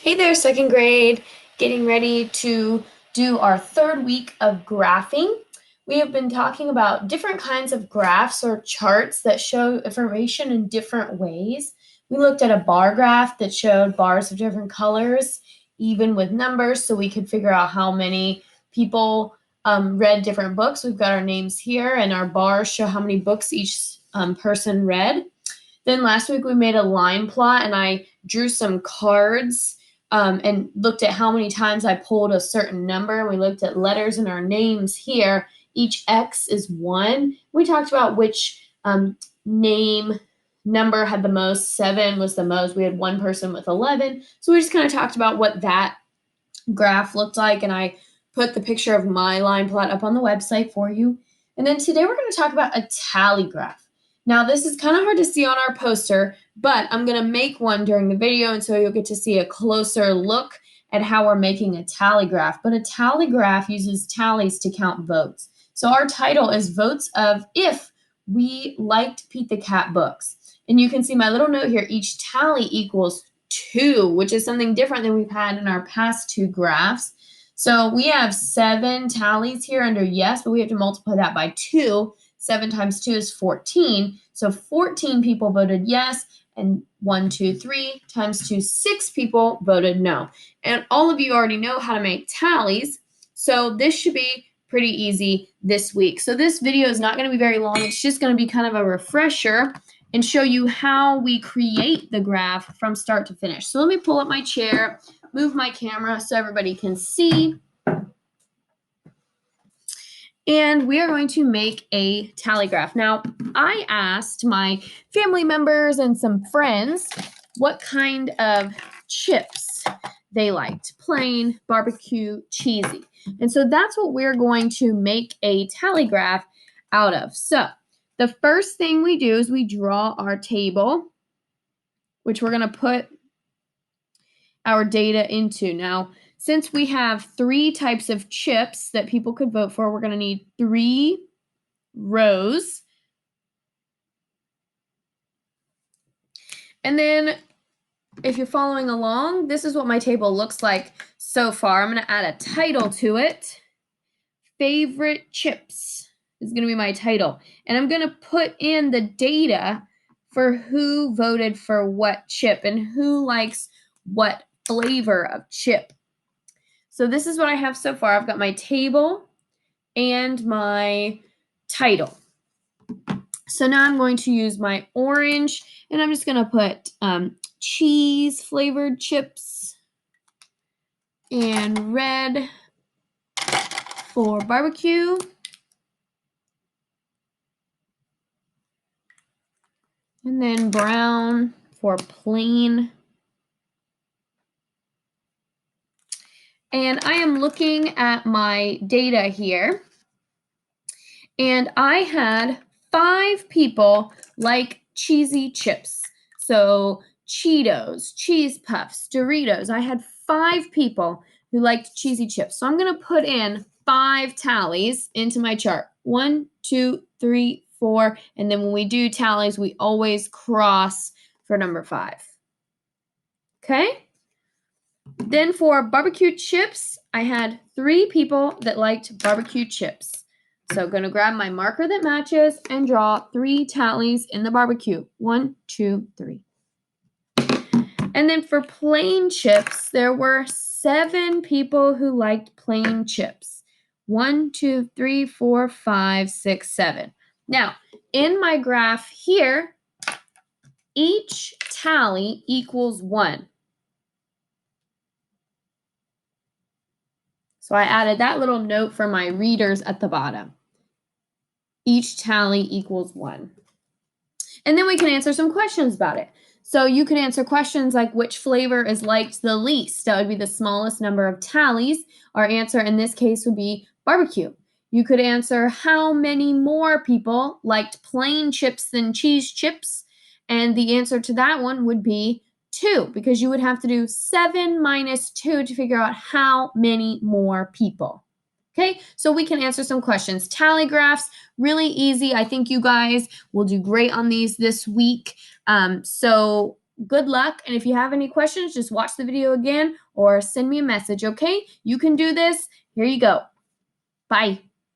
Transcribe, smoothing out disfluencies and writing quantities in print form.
Hey there, second grade. Getting ready to do our third week of graphing. We have been talking about different kinds of graphs or charts that show information in different ways. We looked at a bar graph that showed bars of different colors, even with numbers, so we could figure out how many people read different books. We've got our names here, and our bars show how many books each person read. Then last week we made a line plot and I drew some cards and looked at how many times I pulled a certain number. And we looked at letters in our names here. Each X is one. We talked about which name number had the most. 7 was the most. We had one person with 11. So we just kind of talked about what that graph looked like. And I put the picture of my line plot up on the website for you. And then today we're going to talk about a tally graph. Now, this is kind of hard to see on our poster, but I'm going to make one during the video, and so you'll get to see a closer look at how we're making a tally graph. But a tally graph uses tallies to count votes. So our title is Votes of If We Liked Pete the Cat Books. And you can see my little note here, each tally equals 2, which is something different than we've had in our past two graphs. So we have 7 tallies here under yes, but we have to multiply that by 2. 7 times 2 is 14. So 14 people voted yes, and 1, 2, 3 times 2, 6 people voted no. And all of you already know how to make tallies, so this should be pretty easy this week. So this video is not going to be very long. It's just going to be kind of a refresher and show you how we create the graph from start to finish. So let me pull up my chair, move my camera so everybody can see. And we are going to make a tally graph. Now, I asked my family members and some friends what kind of chips they liked, plain, barbecue, cheesy. And so that's what we're going to make a tally graph out of. So the first thing we do is we draw our table, which we're going to put our data into. Now, since we have 3 types of chips that people could vote for, we're going to need 3 rows. And then if you're following along, this is what my table looks like so far. I'm going to add a title to it. Favorite chips is going to be my title. And I'm going to put in the data for who voted for what chip and who likes what flavor of chip. So this is what I have so far. I've got my table and my title. So now I'm going to use my orange, and I'm just going to put cheese flavored chips and red for barbecue. And then brown for plain. And I am looking at my data here, and I had 5 people like cheesy chips. So Cheetos, Cheese Puffs, Doritos. I had 5 people who liked cheesy chips. So I'm going to put in 5 tallies into my chart. 1, 2, 3, 4. And then when we do tallies, we always cross for number 5. Okay? Then for barbecue chips, I had 3 people that liked barbecue chips. So I'm going to grab my marker that matches and draw 3 tallies in the barbecue. 1, 2, 3. And then for plain chips, there were 7 people who liked plain chips. 1, 2, 3, 4, 5, 6, 7. Now, in my graph here, each tally equals 1. So I added that little note for my readers at the bottom. Each tally equals 1. And then we can answer some questions about it. So you can answer questions like which flavor is liked the least. That would be the smallest number of tallies. Our answer in this case would be barbecue. You could answer how many more people liked plain chips than cheese chips. And the answer to that one would be 2, because you would have to do 7 minus 2 to figure out how many more people. Okay, so we can answer some questions. Tally graphs, really easy. I think you guys will do great on these this week. So Good luck, and if you have any questions, just watch the video again or send me a message, okay? You can do this. Here you go. Bye.